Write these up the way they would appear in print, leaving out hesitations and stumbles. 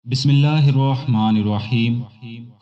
بسم اللہ الرحمن الرحیم۔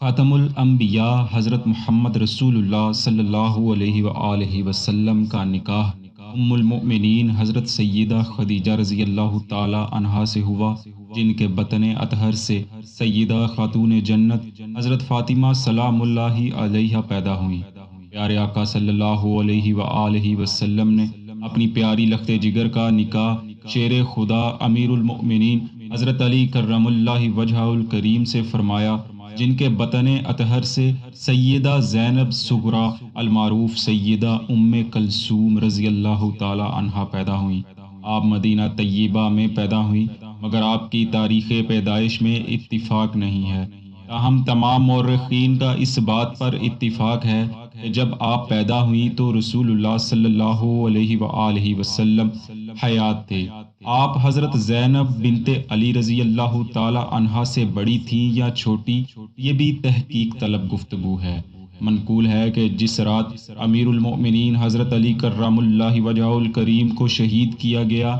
خاتم الانبیاء حضرت محمد رسول اللہ صلی اللہ علیہ وآلہ وسلم کا نکاح ام المؤمنین حضرت سیدہ خدیجہ رضی اللہ تعالی عنہا سے ہوا، جن کے بطن اطہر سے سیدہ خاتون جنت حضرت فاطمہ سلام اللہ علیہا پیدا ہوئیں۔ پیارے آقا صلی اللہ علیہ وآلہ وسلم نے اپنی پیاری لخت جگر کا نکاح شیر خدا امیر المؤمنین حضرت علی کرم اللہ وجہہ الکریم سے فرمایا، جن کے بطن اطہر سے سیدہ زینب صغریٰ المعروف سیدہ ام کلثوم رضی اللہ تعالی عنہا پیدا ہوئیں۔ آپ مدینہ طیبہ میں پیدا ہوئیں، مگر آپ کی تاریخ پیدائش میں اتفاق نہیں ہے، تاہم تمام مورخین کا اس بات پر اتفاق ہے کہ جب آپ پیدا ہوئیں تو رسول اللہ صلی اللہ علیہ وآلہ وسلم حیات تھے۔ آپ حضرت زینب بنت علی رضی اللہ تعالی عنہا سے بڑی تھیں یا چھوٹی، یہ بھی تحقیق طلب گفتگو ہے۔ منقول ہے کہ جس رات امیر المؤمنین حضرت علی کرم اللہ وجہہ الکریم کو شہید کیا گیا،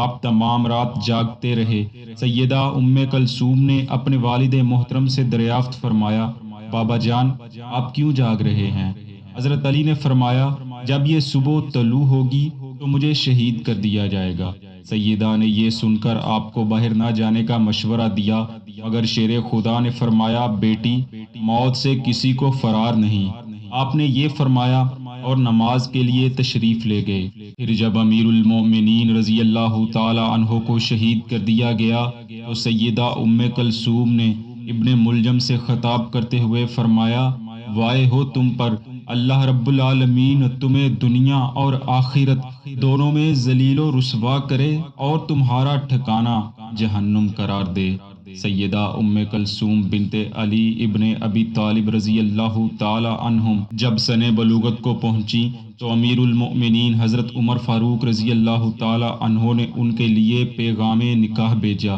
آپ تمام رات جاگتے رہے۔ سیدہ ام کلثوم نے اپنے والد محترم سے دریافت فرمایا، بابا جان آپ کیوں جاگ رہے ہیں؟ حضرت علی نے فرمایا، جب یہ صبح طلوع ہوگی تو مجھے شہید کر دیا جائے گا۔ سیدہ نے یہ سن کر آپ کو باہر نہ جانے کا مشورہ دیا، مگر شیر خدا نے فرمایا، بیٹی موت سے کسی کو فرار نہیں۔ آپ نے یہ فرمایا اور نماز کے لیے تشریف لے گئے۔ پھر جب امیر المومنین رضی اللہ تعالی عنہ کو شہید کر دیا گیا تو سیدہ ام کلثوم نے ابن ملجم سے خطاب کرتے ہوئے فرمایا، وائے ہو تم پر، اللہ رب العالمین تمہیں دنیا اور آخرت دونوں میں ذلیل و رسوا کرے اور تمہارا ٹھکانہ جہنم قرار دے۔ سیدہ ام کلثوم بنت علی ابن ابی طالب رضی اللہ تعالی عنہم جب سن بلوغت کو پہنچی تو امیر المؤمنین حضرت عمر فاروق رضی اللہ تعالی عنہ نے ان کے لیے پیغام نکاح بھیجا۔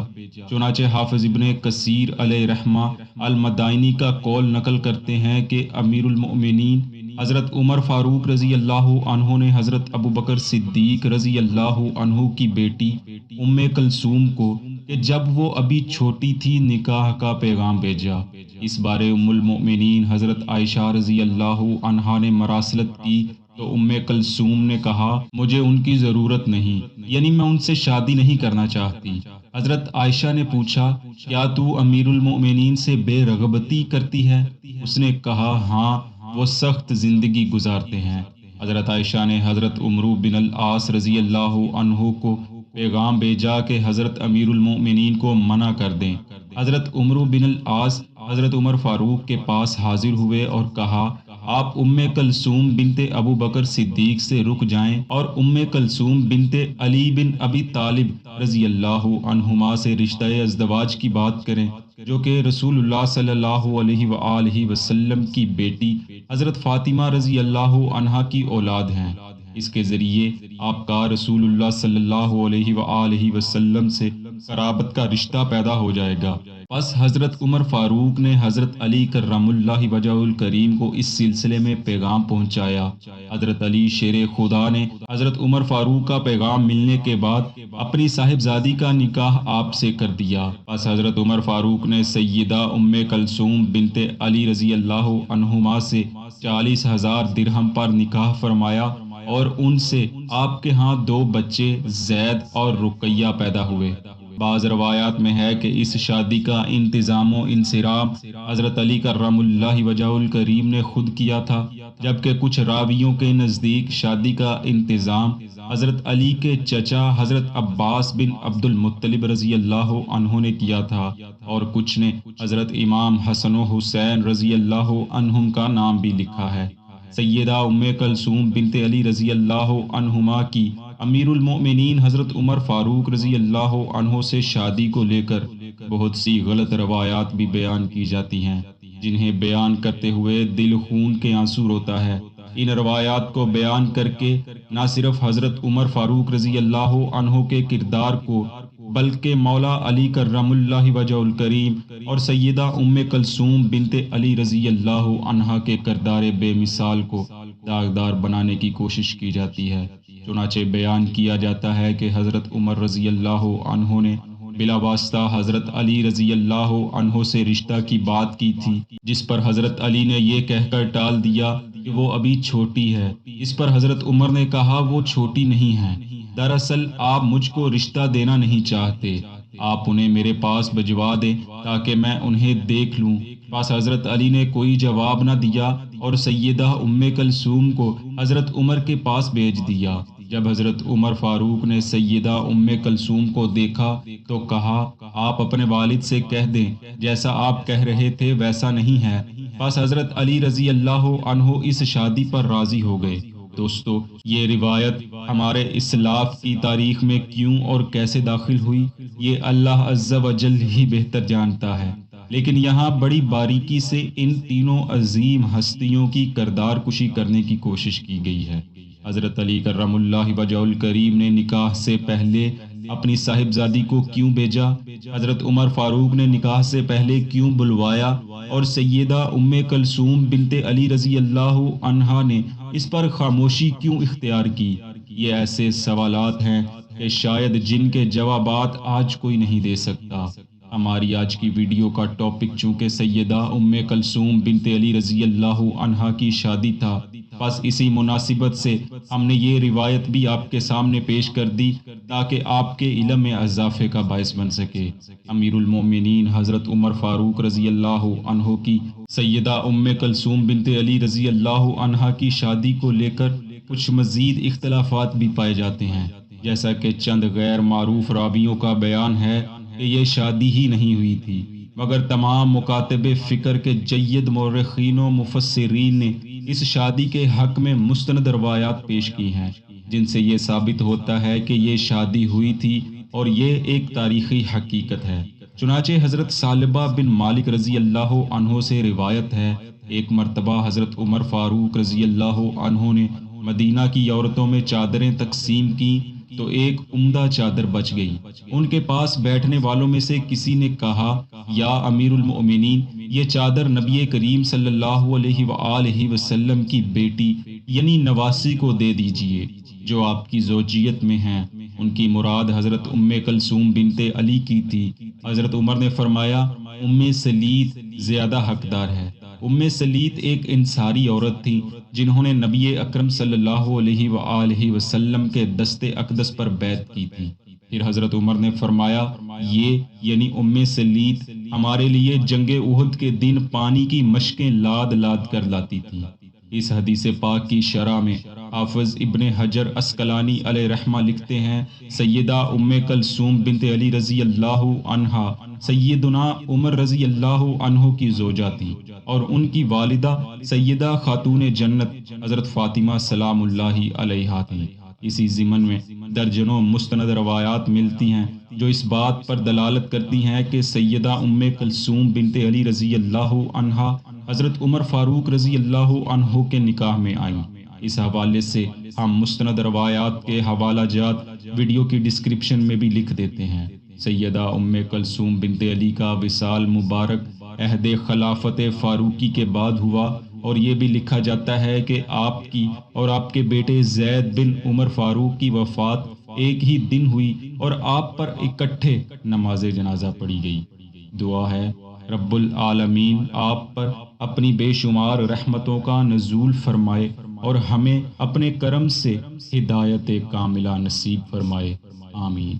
چنانچہ حافظ ابن کثیر علیہ رحمہ المدائنی کا قول نقل کرتے ہیں کہ امیر المؤمنین حضرت عمر فاروق رضی اللہ عنہ نے حضرت ابوبکر صدیق رضی اللہ عنہ کی بیٹی ام کلثوم کو کہ جب وہ ابھی چھوٹی تھی نکاح کا پیغام بھیجا۔ اس بارے ام المؤمنین حضرت عائشہ رضی اللہ عنہا نے مراسلت کی تو ام کلثوم نے کہا، مجھے ان کی ضرورت نہیں، یعنی میں ان سے شادی نہیں کرنا چاہتی۔ حضرت عائشہ نے پوچھا، کیا تو امیر المؤمنین سے بے رغبتی کرتی ہے؟ اس نے کہا، ہاں، وہ سخت زندگی گزارتے ہیں۔ حضرت عائشہ نے حضرت عمرو بن العاص رضی اللہ عنہ کو پیغام بھیجا کہ حضرت امیر المؤمنین کو منع کر دیں۔ حضرت عمرو بن العاص حضرت عمر فاروق کے پاس حاضر ہوئے اور کہا، آپ ام کلثوم بنت ابو بکر صدیق سے رک جائیں اور ام کلثوم بنت علی بن ابی طالب رضی اللہ عنہما سے رشتہ ازدواج کی بات کریں، جو کہ رسول اللہ صلی اللہ علیہ وآلہ وسلم کی بیٹی حضرت فاطمہ رضی اللہ عنہا کی اولاد ہیں۔ اس کے ذریعے آپ کا رسول اللہ صلی اللہ علیہ وآلہ وسلم سے قرابت کا رشتہ پیدا ہو جائے گا۔ پس حضرت عمر فاروق نے حضرت علی کرم اللہ وجہہ الکریم کو اس سلسلے میں پیغام پہنچایا۔ حضرت علی شیر خدا نے حضرت عمر فاروق کا پیغام ملنے کے بعد اپنی صاحبزادی کا نکاح آپ سے کر دیا۔ پس حضرت عمر فاروق نے سیدہ ام کلثوم بنت علی رضی اللہ عنہما سے 40,000 درہم پر نکاح فرمایا اور ان سے آپ کے ہاں 2 بچے زید اور رقیہ پیدا ہوئے۔ بعض روایات میں ہے کہ اس شادی کا انتظام و انصرام حضرت علی کرم اللہ وجہہ الکریم نے خود کیا تھا، جبکہ کچھ راویوں کے نزدیک شادی کا انتظام حضرت علی کے چچا حضرت عباس بن عبد المطلب رضی اللہ عنہ نے کیا تھا، اور کچھ نے حضرت امام حسن و حسین رضی اللہ عنہم کا نام بھی لکھا ہے۔ سیدہ ام کلثوم بنت علی رضی اللہ عنہما کی امیر المؤمنین حضرت عمر فاروق رضی اللہ عنہ سے شادی کو لے کر بہت سی غلط روایات بھی بیان کی جاتی ہیں، جنہیں بیان کرتے ہوئے دل خون کے آنسو روتا ہے۔ ان روایات کو بیان کر کے نہ صرف حضرت عمر فاروق رضی اللہ عنہ کے کردار کو، بلکہ مولا علی کرم اللہ وجہہ الکریم اور سیدہ ام کلثوم بنت علی رضی اللہ عنہا کے کردار بے مثال کو داغدار بنانے کی کوشش کی جاتی ہے۔ چنانچہ بیان کیا جاتا ہے کہ حضرت عمر رضی اللہ عنہ نے بلا واسطہ حضرت علی رضی اللہ عنہ سے رشتہ کی بات کی تھی، جس پر حضرت علی نے یہ کہہ کر ٹال دیا کہ وہ ابھی چھوٹی ہے۔ اس پر حضرت عمر نے کہا وہ چھوٹی نہیں ہے، دراصل آپ مجھ کو رشتہ دینا نہیں چاہتے، آپ انہیں میرے پاس بھجوا دیں تاکہ میں انہیں دیکھ لوں۔ پس حضرت علی نے کوئی جواب نہ دیا اور سیدہ ام کلثوم کو حضرت عمر کے پاس بھیج دیا۔ جب حضرت عمر فاروق نے سیدہ ام کلثوم کو دیکھا تو کہا آپ اپنے والد سے کہہ دیں جیسا آپ کہہ رہے تھے ویسا نہیں ہے۔ پس حضرت علی رضی اللہ عنہ اس شادی پر راضی ہو گئے۔ دوستو، یہ روایت ہمارے اسلاف کی تاریخ میں کیوں اور کیسے داخل ہوئی، یہ اللہ عز و جل ہی بہتر جانتا ہے، لیکن یہاں بڑی باریکی سے ان تینوں عظیم ہستیوں کی کردار کشی کرنے کی کوشش کی گئی ہے۔ حضرت علی کرم اللہ وجہہ الکریم نے نکاح سے پہلے اپنی صاحبزادی کو کیوں بھیجا، حضرت عمر فاروق نے نکاح سے پہلے کیوں بلوایا، اور سیدہ ام کلثوم بنت علی رضی اللہ عنہا نے اس پر خاموشی کیوں اختیار کی؟ یہ ایسے سوالات ہیں کہ شاید جن کے جوابات آج کوئی نہیں دے سکتا۔ ہماری آج کی ویڈیو کا ٹاپک چونکہ سیدہ ام کلثوم بنت علی رضی اللہ عنہا کی شادی تھا، بس اسی مناسبت سے ہم نے یہ روایت بھی آپ کے سامنے پیش کر دی تاکہ آپ کے علم میں اضافے کا باعث بن سکے۔ امیر المومنین حضرت عمر فاروق رضی اللہ عنہ کی سیدہ ام کلثوم بنت علی رضی اللہ عنہا کی شادی کو لے کر کچھ مزید اختلافات بھی پائے جاتے ہیں، جیسا کہ چند غیر معروف راویوں کا بیان ہے کہ یہ شادی ہی نہیں ہوئی تھی، مگر تمام مکاتب فکر کے جید مورخین و مفسرین نے اس شادی کے حق میں مستند روایات پیش کی ہیں، جن سے یہ ثابت ہوتا ہے کہ یہ شادی ہوئی تھی اور یہ ایک تاریخی حقیقت ہے۔ چنانچہ حضرت ثعلبہ بن مالک رضی اللہ عنہ سے روایت ہے، ایک مرتبہ حضرت عمر فاروق رضی اللہ عنہ نے مدینہ کی عورتوں میں چادریں تقسیم کی تو ایک عمدہ چادر بچ گئی۔ ان کے پاس بیٹھنے والوں میں سے کسی نے کہا یا امیر المؤمنین، یہ چادر نبی کریم صلی اللہ علیہ وآلہ وسلم کی بیٹی یعنی نواسی کو دے دیجئے جو آپ کی زوجیت میں ہیں۔ ان کی مراد حضرت ام کلثوم بنت علی کی تھی۔ حضرت عمر نے فرمایا ام سلیت زیادہ حقدار ہے۔ ام سلیت ایک انصاری عورت تھی جنہوں نے نبی اکرم صلی اللہ علیہ وآلہ وسلم کے دست اقدس پر بیعت کی تھی۔ پھر حضرت عمر نے فرمایا یہ یعنی ام سلیت ہمارے لیے جنگ احد کے دن پانی کی مشکیں لاد لاد کر لاتی تھی۔ اس حدیث پاک کی شرح میں حافظ ابن حجر عسقلانی علیہ رحمہ لکھتے ہیں سیدہ ام کلثوم بنت علی رضی اللہ عنہا سیدنا عمر رضی اللہ عنہ کی زوجہ تھی اور ان کی والدہ سیدہ خاتون جنت حضرت فاطمہ سلام اللہ علیہا تھی۔ اسی ضمن میں درجنوں مستند روایات ملتی ہیں جو اس بات پر دلالت کرتی ہیں کہ سیدہ ام کلثوم بنت علی رضی اللہ عنہا حضرت عمر فاروق رضی اللہ عنہ کے نکاح میں آئیں۔ اس حوالے سے ہم مستند روایات کے حوالہ جات ویڈیو کی ڈسکرپشن میں بھی لکھ دیتے ہیں۔ سیدہ ام کلثوم بنت علی کا وصال مبارک عہد خلافت فاروقی کے بعد ہوا، اور یہ بھی لکھا جاتا ہے کہ آپ کی اور آپ کے بیٹے زید بن عمر فاروق کی وفات ایک ہی دن ہوئی اور آپ پر اکٹھے نماز جنازہ پڑھی گئی۔ دعا ہے رب العالمین آپ پر اپنی بے شمار رحمتوں کا نزول فرمائے اور ہمیں اپنے کرم سے ہدایت کاملہ نصیب فرمائے، آمین۔